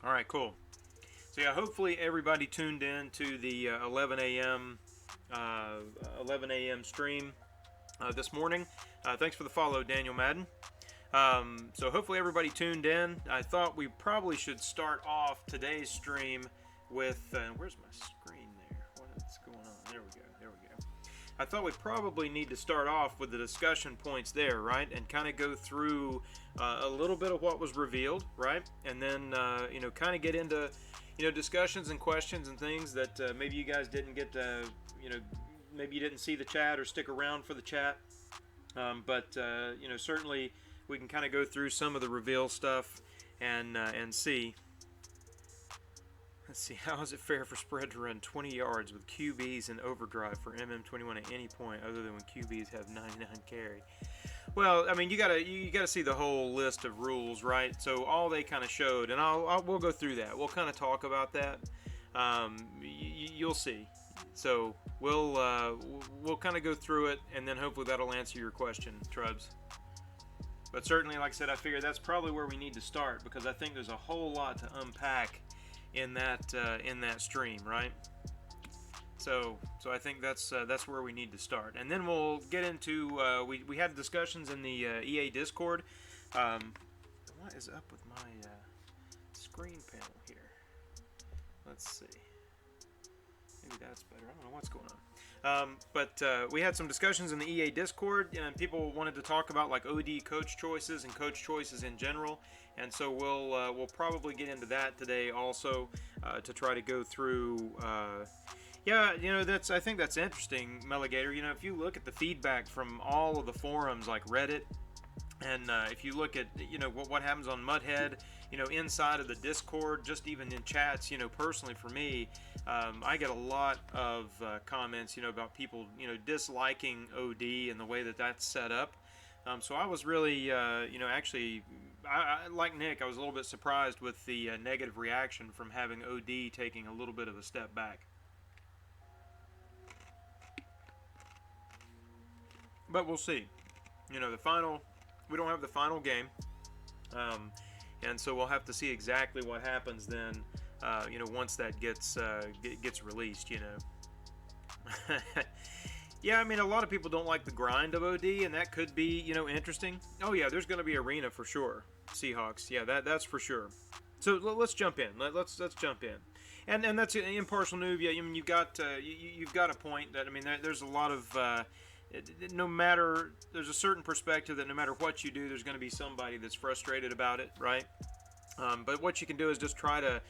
All right, cool. So yeah, hopefully everybody tuned in to the 11 a.m. 11 a.m. stream this morning. Thanks for the follow, Daniel Madden. So hopefully everybody tuned in. I thought we probably should start off today's stream with where's my screen there? What's going on? There we go. There we go. I thought we probably need to start off with the discussion points there, right? And kind of go through a little bit of what was revealed, right? And then kind of get into discussions and questions and things that maybe you guys didn't get to, maybe you didn't see the chat or stick around for the chat. But certainly we can kind of go through some of the reveal stuff and see. Let's see, how is it fair for spread to run 20 yards with QBs in overdrive for MM21 at any point other than when QBs have 99 carry? Well, I mean, you gotta see the whole list of rules, right? So all they kind of showed, and we'll go through that. We'll kind of talk about that. You'll see. So we'll kind of go through it, and then hopefully that'll answer your question, Trubs. But certainly, like I said, I figure that's probably where we need to start because I think there's a whole lot to unpack in that stream, right? So I think that's where we need to start, and then we'll get into we had discussions in the EA Discord. What is up with my screen panel here? Let's see. Maybe that's better. I don't know what's going on. But we had some discussions in the EA Discord, and people wanted to talk about like OD coach choices and coach choices in general. And so we'll probably get into that today also to try to go through. I think that's interesting, Meligator. If you look at the feedback from all of the forums like Reddit, and if you look at what happens on Mudhead, inside of the Discord, just even in chats, personally for me, I get a lot of comments, about people, disliking OD and the way that that's set up. So I was really, actually, I like Nick, I was a little bit surprised with the negative reaction from having OD taking a little bit of a step back. But we'll see. We don't have the final game. And so we'll have to see exactly what happens then, once that gets released, Yeah, I mean, a lot of people don't like the grind of OD, and that could be, interesting. Oh, yeah, there's going to be arena for sure. Seahawks, yeah, that's for sure. So let's jump in. Let's jump in. And that's an impartial noob. Yeah, I mean, you've got a point that, I mean, there's a lot of... there's a certain perspective that no matter what you do, there's going to be somebody that's frustrated about it, right? But what you can do is just try to,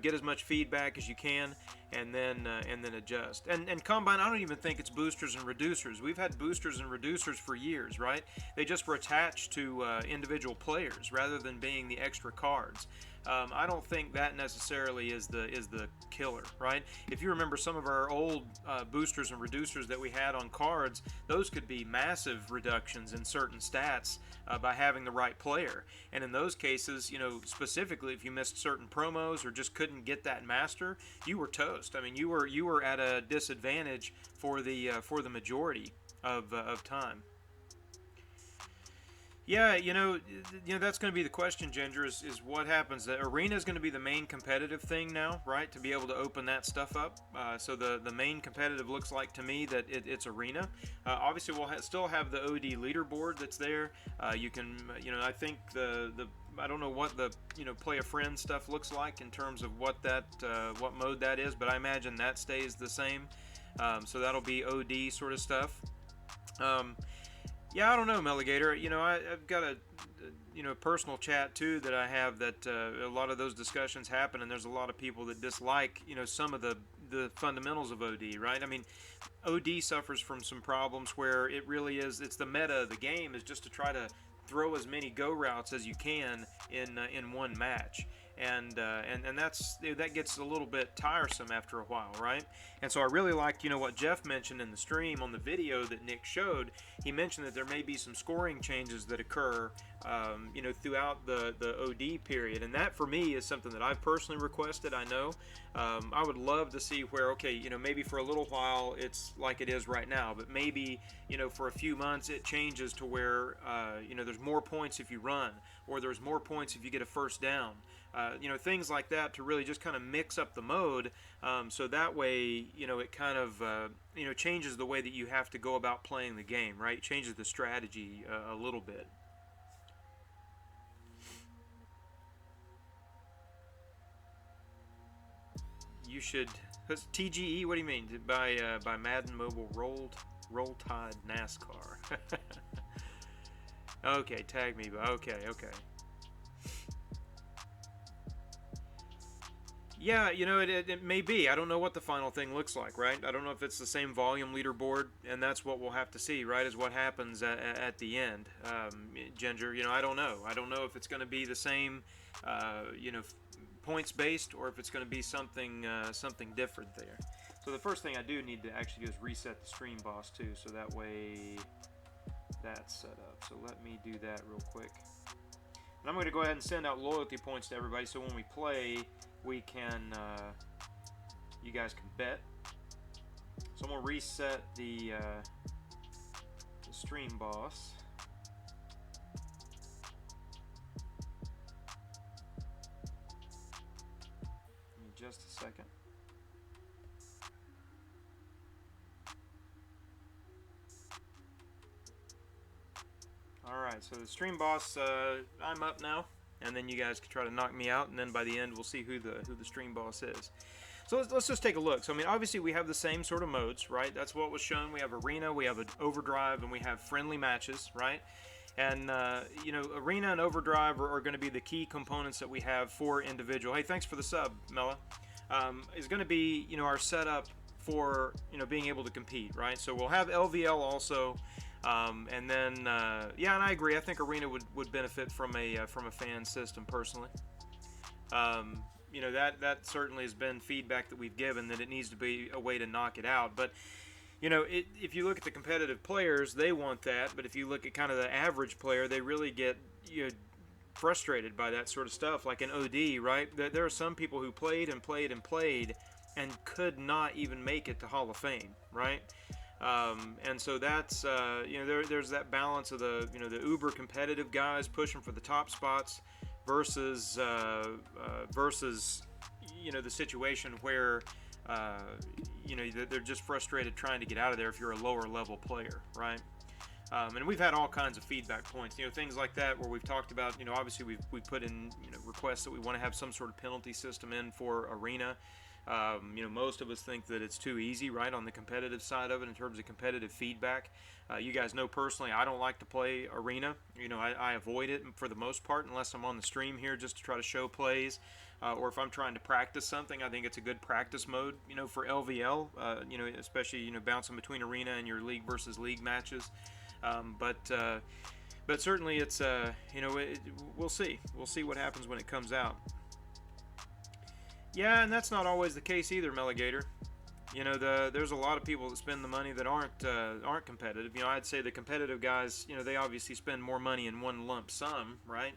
get as much feedback as you can, and then adjust. And Combine, I don't even think it's boosters and reducers. We've had boosters and reducers for years, right? They just were attached to individual players rather than being the extra cards. I don't think that necessarily is the killer, right? If you remember some of our old boosters and reducers that we had on cards, those could be massive reductions in certain stats by having the right player. And in those cases, specifically if you missed certain promos or just couldn't get that master, you were toast. I mean, you were at a disadvantage for the majority of time. Yeah, that's going to be the question, Ginger, is what happens. The arena is going to be the main competitive thing now, right, to be able to open that stuff up. So the main competitive looks like to me that it's arena. Obviously, we'll still have the OD leaderboard that's there. You can, I think I don't know what the, play a friend stuff looks like in terms of what mode that is, but I imagine that stays the same. So that'll be OD sort of stuff. Yeah, I don't know, Meligator. I've got a personal chat too that I have that a lot of those discussions happen, and there's a lot of people that dislike, some of the fundamentals of OD, right? I mean, OD suffers from some problems where it really is, it's the meta of the game is just to try to throw as many go routes as you can in one match. And that gets a little bit tiresome after a while, right? And so I really liked, what Jeff mentioned in the stream on the video that Nick showed. He mentioned that there may be some scoring changes that occur, throughout the OD period, and that for me is something that I've personally requested. I know I would love to see where, okay, maybe for a little while it's like it is right now, but maybe for a few months it changes to where there's more points if you run, or there's more points if you get a first down. things like that to really just kind of mix up the mode, so that way, it kind of, changes the way that you have to go about playing the game, right? It changes the strategy a little bit. You should, TGE, what do you mean? By Madden Mobile Roll Tide NASCAR. Okay, tag me, okay. Yeah, it may be. I don't know what the final thing looks like, right? I don't know if it's the same volume leaderboard, and that's what we'll have to see, right, is what happens at the end. Ginger, I don't know. I don't know if it's going to be the same, points based, or if it's going to be something different there. So the first thing I do need to actually do is reset the stream boss too, so that way that's set up. So let me do that real quick. And I'm going to go ahead and send out loyalty points to everybody, so when we play, we can, you guys can bet. So I'm going to reset the stream boss. Give me just a second. Alright, so the stream boss, I'm up now, and then you guys can try to knock me out, and then by the end we'll see who the stream boss is. So let's just take a look. So I mean, obviously we have the same sort of modes, right? That's what was shown. We have Arena, we have an Overdrive, and we have friendly matches, right? And Arena and Overdrive are going to be the key components that we have for individual. Hey, thanks for the sub, Mela. Is going to be our setup for being able to compete, right? So we'll have LVL also. And then, yeah, and I agree. I think Arena would benefit from a fan system personally. That certainly has been feedback that we've given, that it needs to be a way to knock it out. But if you look at the competitive players, they want that. But if you look at kind of the average player, they really get frustrated by that sort of stuff. Like in OD, right? There are some people who played and played and played and could not even make it to Hall of Fame, right? And so that's there's that balance of the the uber competitive guys pushing for the top spots versus the situation where they're just frustrated trying to get out of there if you're a lower level player, right? And we've had all kinds of feedback points, things like that, where we've talked about, obviously we've put in requests that we want to have some sort of penalty system in for Arena. Most of us think that it's too easy, right, on the competitive side of it in terms of competitive feedback. You guys know personally I don't like to play Arena. I avoid it for the most part unless I'm on the stream here just to try to show plays, or if I'm trying to practice something. I think it's a good practice mode, for LVL, especially, bouncing between Arena and your league versus league matches. But certainly it's, we'll see. We'll see what happens when it comes out. Yeah, and that's not always the case either, Meligator. There's a lot of people that spend the money that aren't competitive. I'd say the competitive guys, they obviously spend more money in one lump sum, right?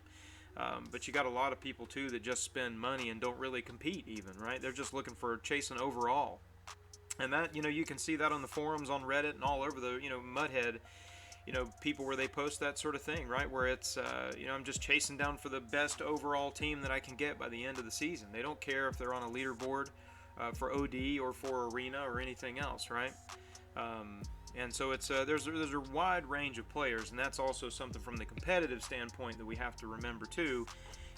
But you got a lot of people too that just spend money and don't really compete even, right? They're just looking for chasing overall. And that, you can see that on the forums on Reddit and all over the, Mudhead, people where they post that sort of thing, right? Where it's, I'm just chasing down for the best overall team that I can get by the end of the season. They don't care if they're on a leaderboard for OD or for Arena or anything else, right? And so it's there's a wide range of players, and that's also something from the competitive standpoint that we have to remember too,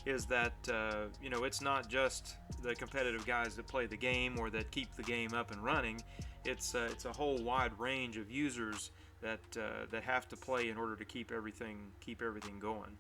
is that it's not just the competitive guys that play the game or that keep the game up and running. It's a whole wide range of users that have to play in order to keep everything going.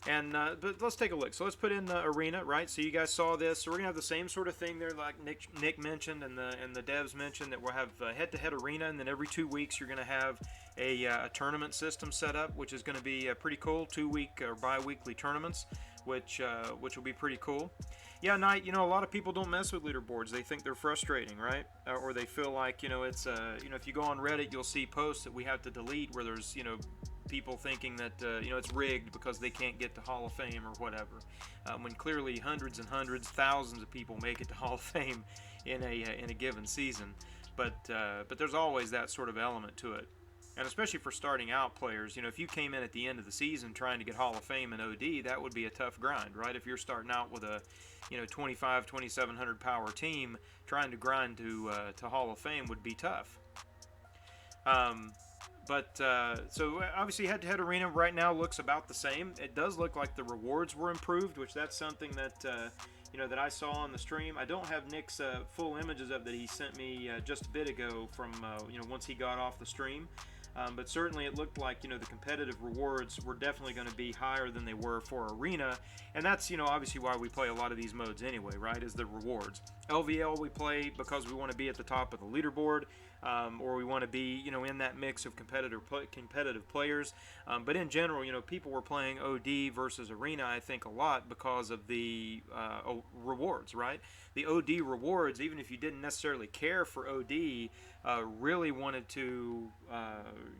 And but let's take a look. So let's put in the Arena, right? So you guys saw this. So we're gonna have the same sort of thing there, like Nick mentioned, and the devs mentioned, that we'll have head-to-head Arena, and then every 2 weeks you're gonna have a tournament system set up, which is gonna be pretty cool. 2-week or bi-weekly tournaments, which will be pretty cool. Yeah, Knight, a lot of people don't mess with leaderboards. They think they're frustrating, right? Or they feel like, it's, if you go on Reddit, you'll see posts that we have to delete where there's, people thinking that, it's rigged because they can't get to Hall of Fame or whatever. When clearly hundreds and hundreds, thousands of people make it to Hall of Fame in a given season. But there's always that sort of element to it. And especially for starting out players, if you came in at the end of the season trying to get Hall of Fame in OD, that would be a tough grind, right? If you're starting out with a 2,700 power team, trying to grind to Hall of Fame would be tough. So obviously head-to-head arena right now looks about the same. It does look like the rewards were improved, which that's something that that I saw on the stream. I don't have Nick's full images of that he sent me just a bit ago from once he got off the stream. But certainly it looked like the competitive rewards were definitely going to be higher than they were for arena, and that's obviously why we play a lot of these modes anyway, right? Is the rewards. LVL we play because we want to be at the top of the leaderboard, or we want to be in that mix of competitive players. But in general, people were playing OD versus arena, I think, a lot because of the rewards, right? The OD rewards, even if you didn't necessarily care for OD, really wanted to,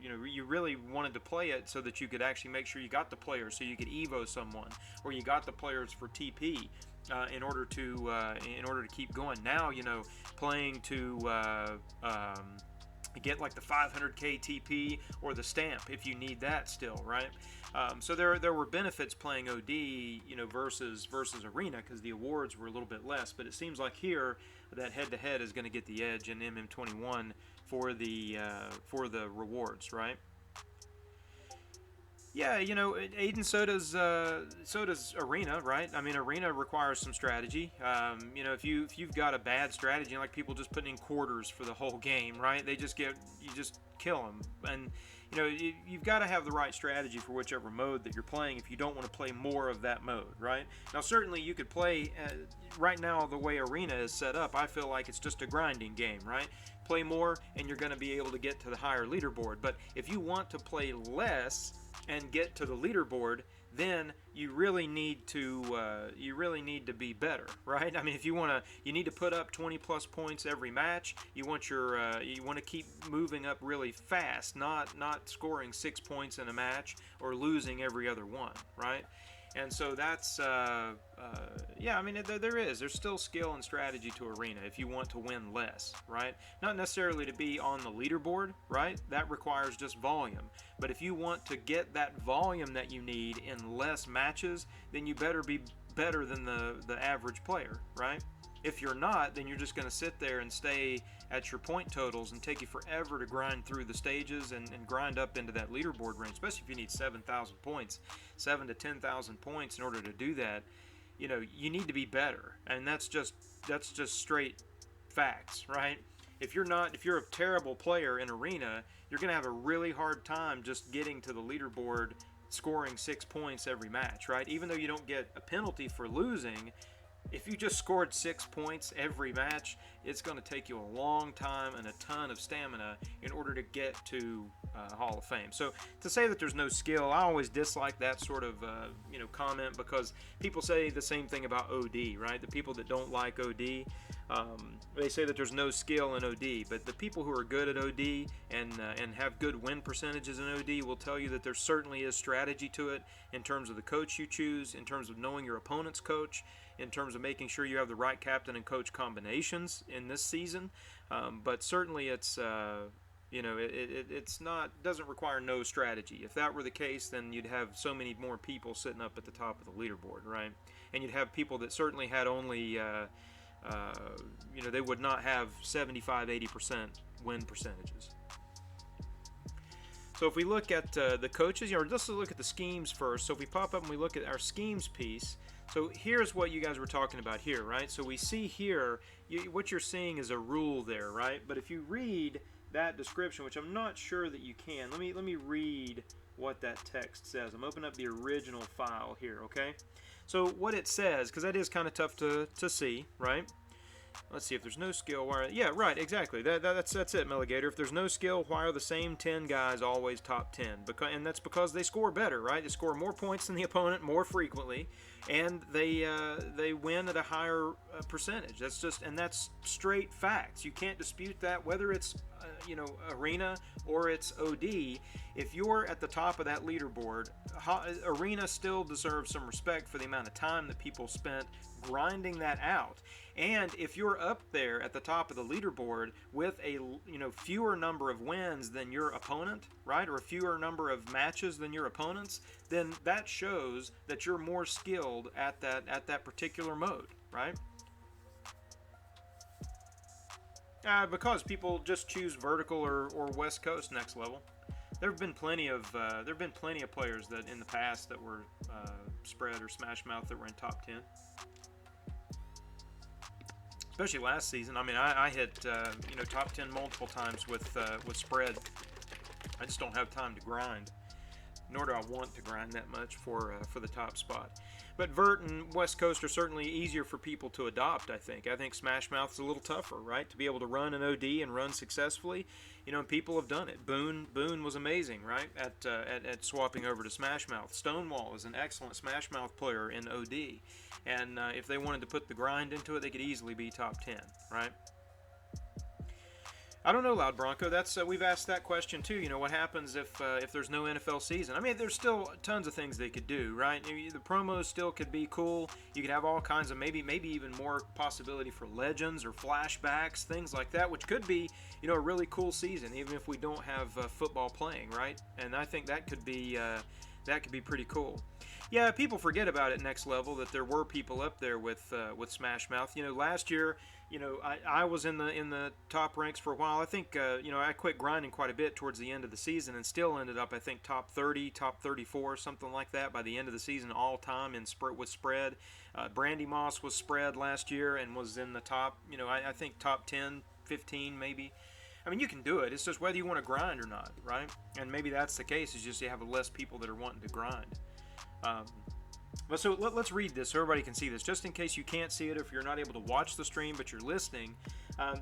you really wanted to play it so that you could actually make sure you got the players, so you could evo someone, or you got the players for TP in order to keep going. Now, playing to get like the 500k TP or the stamp if you need that still, right? So there were benefits playing OD, versus arena, because the awards were a little bit less. But it seems like here that head-to-head is going to get the edge in MM21 for the rewards, right? Yeah, Aiden, so does arena, right? I mean, arena requires some strategy. If you've got a bad strategy, like people just putting in quarters for the whole game, right? You just kill them, and you've got to have the right strategy for whichever mode that you're playing if you don't want to play more of that mode, right? Now, certainly you could play right now the way arena is set up. I feel like it's just a grinding game, right? Play more, and you're going to be able to get to the higher leaderboard. But if you want to play less and get to the leaderboard, then you really need to be better, right? I mean, if you need to put up 20 plus points every match. You want to keep moving up really fast, not scoring 6 points in a match or losing every other one, right? And so that's yeah, I mean, there's still skill and strategy to arena if you want to win less, right? Not necessarily to be on the leaderboard, right? That requires just volume. But if you want to get that volume that you need in less matches, then you better be better than the average player, right? If you're not, then you're just going to sit there and stay at your point totals and take you forever to grind through the stages and grind up into that leaderboard range, especially if you need 7,000 points, 7 to 10,000 points in order to do that. You need to be better, and that's just straight facts, right? If you're a terrible player in arena, you're going to have a really hard time just getting to the leaderboard, scoring 6 points every match, right? Even though you don't get a penalty for losing, if you just scored 6 points every match, it's going to take you a long time and a ton of stamina in order to get to Hall of Fame. So to say that there's no skill, I always dislike that sort of comment, because people say the same thing about OD, right? The people that don't like OD, they say that there's no skill in OD, but the people who are good at OD and have good win percentages in OD will tell you that there certainly is strategy to it in terms of the coach you choose, in terms of knowing your opponent's coach, in terms of making sure you have the right captain and coach combinations in this season. But certainly it's doesn't require no strategy. If that were the case, then you'd have so many more people sitting up at the top of the leaderboard, right? And you'd have people that certainly had only they would not have 75-80% win percentages. So if we look at the coaches, let's look at the schemes first. So if we pop up and we look at our schemes piece, so here's what you guys were talking about here, right? So we see here, what you're seeing is a rule there, right? But if you read that description, which I'm not sure that you can, let me read what that text says. I'm opening up the original file here, okay? So what it says, because that is kind of tough to see, right? Let's see, if there's no skill, why are, yeah, right, exactly. That's it, Milligator. If there's no skill, why are the same 10 guys always top 10? And that's because they score better, right? They score more points than the opponent more frequently, and they win at a higher percentage. That's straight facts. You can't dispute that, whether it's Arena or it's OD. If you're at the top of that leaderboard, Arena still deserves some respect for the amount of time that people spent grinding that out. And if you're up there at the top of the leaderboard with a fewer number of wins than your opponent, right, or a fewer number of matches than your opponents, then that shows that you're more skilled at that particular mode, right? Because people just choose vertical or West Coast next level. There have been plenty of players that in the past that were spread or smash mouth that were in top 10. Especially last season. I mean, I hit top 10 multiple times with spread. I just don't have time to grind, nor do I want to grind that much for the top spot. But Vert and West Coast are certainly easier for people to adopt, I think. I think Smash Mouth is a little tougher, right? To be able to run an OD and run successfully, and people have done it. Boone was amazing, right, at swapping over to Smash Mouth. Stonewall is an excellent Smash Mouth player in OD. And if they wanted to put the grind into it, they could easily be top 10, right? I don't know, Loud Bronco. That's we've asked that question too. What happens if there's no NFL season? I mean, there's still tons of things they could do, right? The promos still could be cool. You could have all kinds of maybe even more possibility for legends or flashbacks, things like that, which could be a really cool season, even if we don't have football playing, right? And I think that could be pretty cool. Yeah, people forget about it next level that there were people up there with Smash Mouth. Last year, I was in the top ranks for a while. I think I quit grinding quite a bit towards the end of the season and still ended up, I think, top 30, top 34, something like that by the end of the season all time with spread. Brandy Moss was spread last year and was in the top, I think top 10, 15 maybe. I mean, you can do it. It's just whether you want to grind or not, right? And maybe that's the case. It's just you have less people that are wanting to grind. But so let's read this so everybody can see this. Just in case you can't see it, if you're not able to watch the stream but you're listening,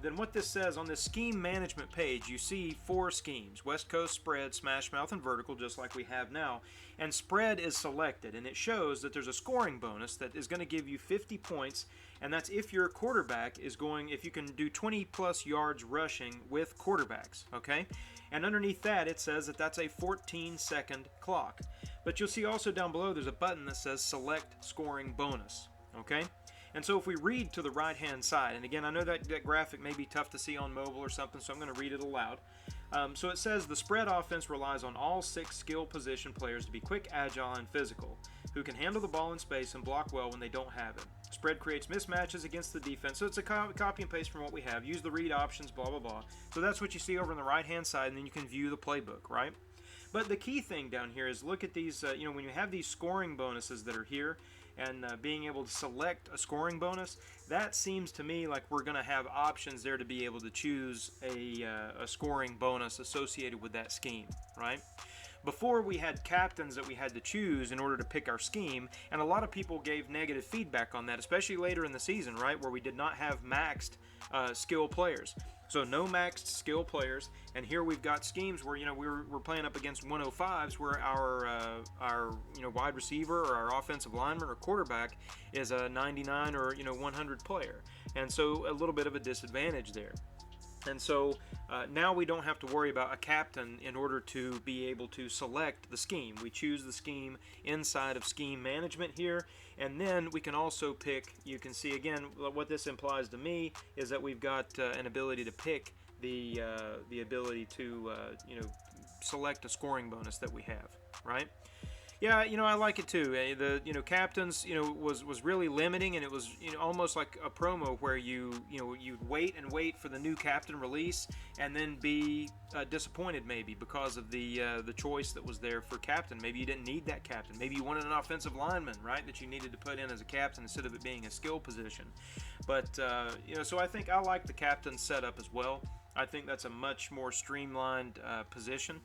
then what this says on this scheme management page, you see 4 schemes: West Coast, spread, smash mouth, and vertical, just like we have now. And spread is selected, and it shows that there's a scoring bonus that is going to give you 50 points, and that's if your quarterback if you can do 20 plus yards rushing with quarterbacks, okay? And underneath that, it says that that's a 14-second clock. But you'll see also down below, there's a button that says Select Scoring Bonus, okay? And so if we read to the right-hand side, and again, I know that graphic may be tough to see on mobile or something, so I'm going to read it aloud. So it says, the spread offense relies on all 6 skill position players to be quick, agile, and physical, who can handle the ball in space and block well when they don't have it. Spread creates mismatches against the defense, so it's a copy and paste from what we have. Use the read options, blah, blah, blah. So that's what you see over on the right-hand side, and then you can view the playbook, right? But the key thing down here is look at these, when you have these scoring bonuses that are here, and being able to select a scoring bonus, that seems to me like we're going to have options there to be able to choose a scoring bonus associated with that scheme, right? Before, we had captains that we had to choose in order to pick our scheme, and a lot of people gave negative feedback on that, especially later in the season, right, where we did not have maxed skill players. So no maxed skill players, and here we've got schemes where we're playing up against 105s where our wide receiver or our offensive lineman or quarterback is a 99 or 100 player, and so a little bit of a disadvantage there. And so now we don't have to worry about a captain in order to be able to select the scheme. We choose the scheme inside of scheme management here, and then we can also pick, you can see again what this implies to me is that we've got an ability to pick the ability to select a scoring bonus that we have, right? Yeah, I like it too. The captains, was really limiting, and it was almost like a promo where you'd wait and wait for the new captain release, and then be disappointed maybe because of the choice that was there for captain. Maybe you didn't need that captain. Maybe you wanted an offensive lineman, right, that you needed to put in as a captain instead of it being a skill position. But so I think I like the captain setup as well. I think that's a much more streamlined position.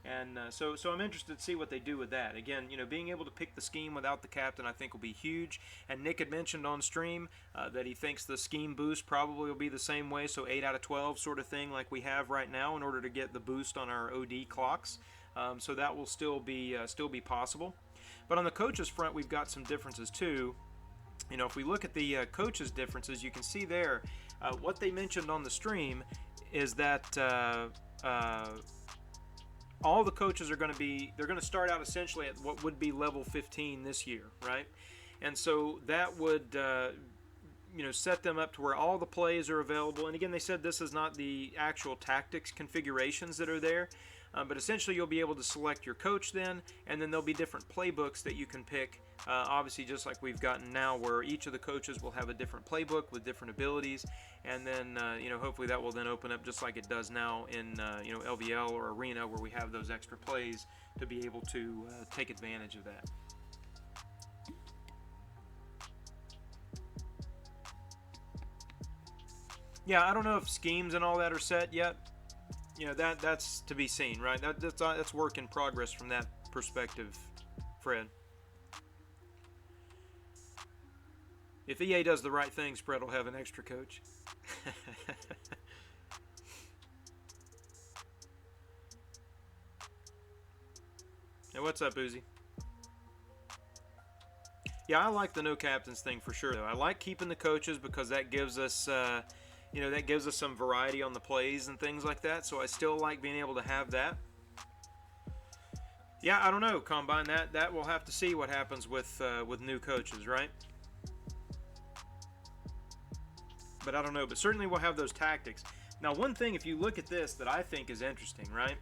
And so I'm interested to see what they do with that. Again, being able to pick the scheme without the captain, I think will be huge. And Nick had mentioned on stream that he thinks the scheme boost probably will be the same way, so 8 out of 12 sort of thing like we have right now in order to get the boost on our OD clocks. So that will still be possible. But on the coaches front, we've got some differences too. You know, if we look at the coaches' differences, you can see there what they mentioned on the stream is that all the coaches are going to start out essentially at what would be level 15 this year, right? And so that would set them up to where all the plays are available. And again, they said this is not the actual tactics configurations that are there, but essentially you'll be able to select your coach then, and then there'll be different playbooks that you can pick, obviously just like we've gotten now, where each of the coaches will have a different playbook with different abilities, and then hopefully that will then open up just like it does now in LVL or Arena, where we have those extra plays to be able to take advantage of that. Yeah, I don't know if schemes and all that are set yet. That's to be seen, right? That's work in progress from that perspective, Fred. If EA does the right thing, Spread will have an extra coach. Hey, what's up, Uzi? Yeah, I like the no captains thing for sure, though. I like keeping the coaches because that gives us that gives us some variety on the plays and things like that. So I still like being able to have that. Yeah, I don't know, Combine. That we'll have to see what happens with new coaches, right? But I don't know. But certainly we'll have those tactics. Now, one thing, if you look at this, that I think is interesting, right?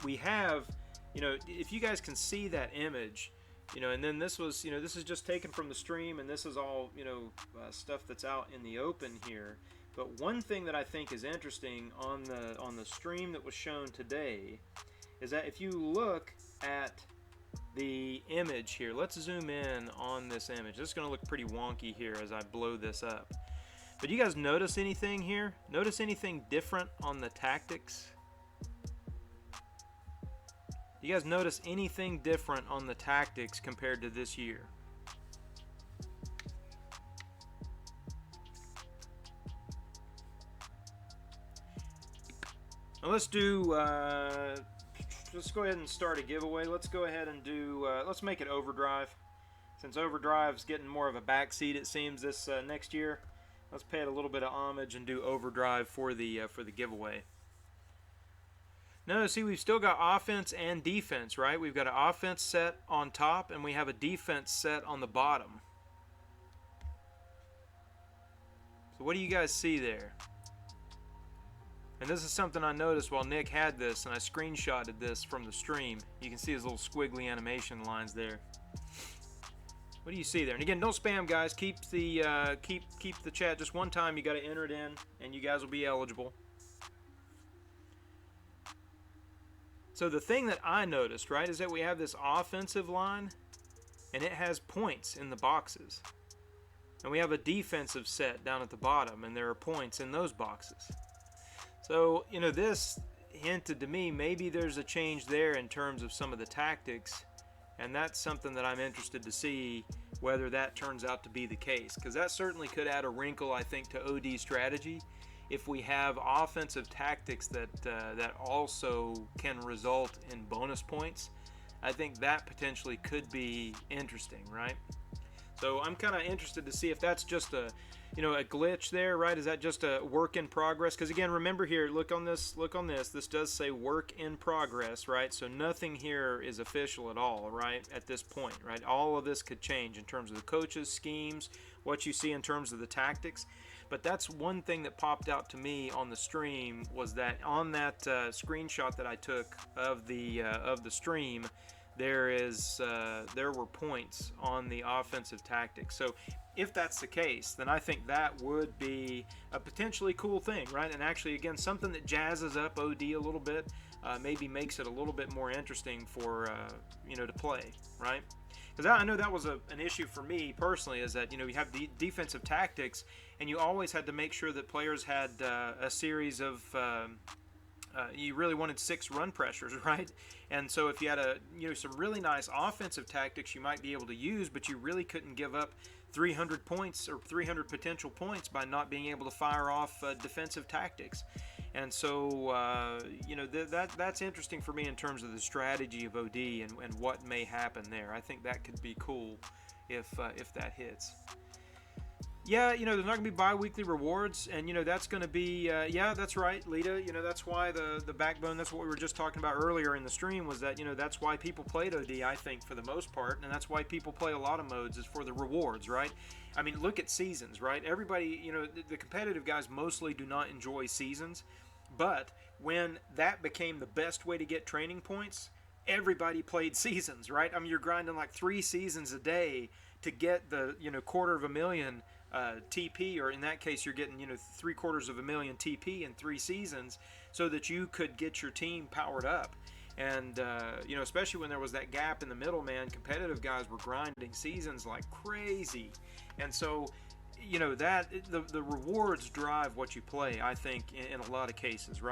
We have, if you guys can see that image, and then this was, this is just taken from the stream, and this is all, stuff that's out in the open here. But one thing that I think is interesting on the stream that was shown today is that if you look at the image here, let's zoom in on this image. This is going to look pretty wonky here as I blow this up. But you guys notice anything here? Notice anything different on the tactics? You guys notice anything different on the tactics compared to this year? Now let's do, let's go ahead and start a giveaway. Let's go ahead and do, let's make it Overdrive. Since Overdrive's getting more of a backseat, it seems, this next year, let's pay it a little bit of homage and do Overdrive for the giveaway. No, see, we've still got offense and defense, right? We've got an offense set on top, and we have a defense set on the bottom. So what do you guys see there? And this is something I noticed while Nick had this, and I screenshotted this from the stream. You can see his little squiggly animation lines there. What do you see there? And again, don't spam, guys. Keep the keep the chat just one time. You got to enter it in, and you guys will be eligible. So the thing that I noticed, right, is that we have this offensive line, and it has points in the boxes. And we have a defensive set down at the bottom, and there are points in those boxes. So, this hinted to me maybe there's a change there in terms of some of the tactics, and that's something that I'm interested to see whether that turns out to be the case, because that certainly could add a wrinkle, I think, to OD strategy if we have offensive tactics that also can result in bonus points. I think that potentially could be interesting, right? So I'm kind of interested to see if that's just a glitch there, right? Is that just a work in progress? Because again, remember here, look on this. This does say work in progress, right? So nothing here is official at all, right? At this point, right? All of this could change in terms of the coaches, schemes, what you see in terms of the tactics. But that's one thing that popped out to me on the stream, was that on that screenshot that I took of the stream, there were points on the offensive tactics. So if that's the case, then I think that would be a potentially cool thing, right? And actually, again, something that jazzes up OD a little bit, maybe makes it a little bit more interesting for to play, right? Because I know that was an issue for me personally, is that you have the defensive tactics, and you always had to make sure that players had a series of you really wanted 6 run pressures, right? And so if you had some really nice offensive tactics you might be able to use, but you really couldn't give up 300 points or 300 potential points by not being able to fire off defensive tactics. And so, you know, that's interesting for me in terms of the strategy of OD and what may happen there. I think that could be cool if that hits. Yeah, you know, there's not going to be bi-weekly rewards, and, you know, that's going to be, yeah, that's right, Lita. You know, that's why the backbone, that's what we were just talking about earlier in the stream, was that, you know, that's why people played OD, I think, for the most part, and that's why people play a lot of modes, is for the rewards, right? I mean, look at seasons, right? Everybody, you know, the competitive guys mostly do not enjoy seasons, but when that became the best way to get training points, everybody played seasons, right? I mean, you're grinding like 3 seasons a day to get the, you know, $250,000 TP, or in that case you're getting, you know, $750,000 TP in 3 seasons, so that you could get your team powered up. And you know, especially when there was that gap in the middle, man, competitive guys were grinding seasons like crazy. And so, you know, that the rewards drive what you play, I think, in a lot of cases, right?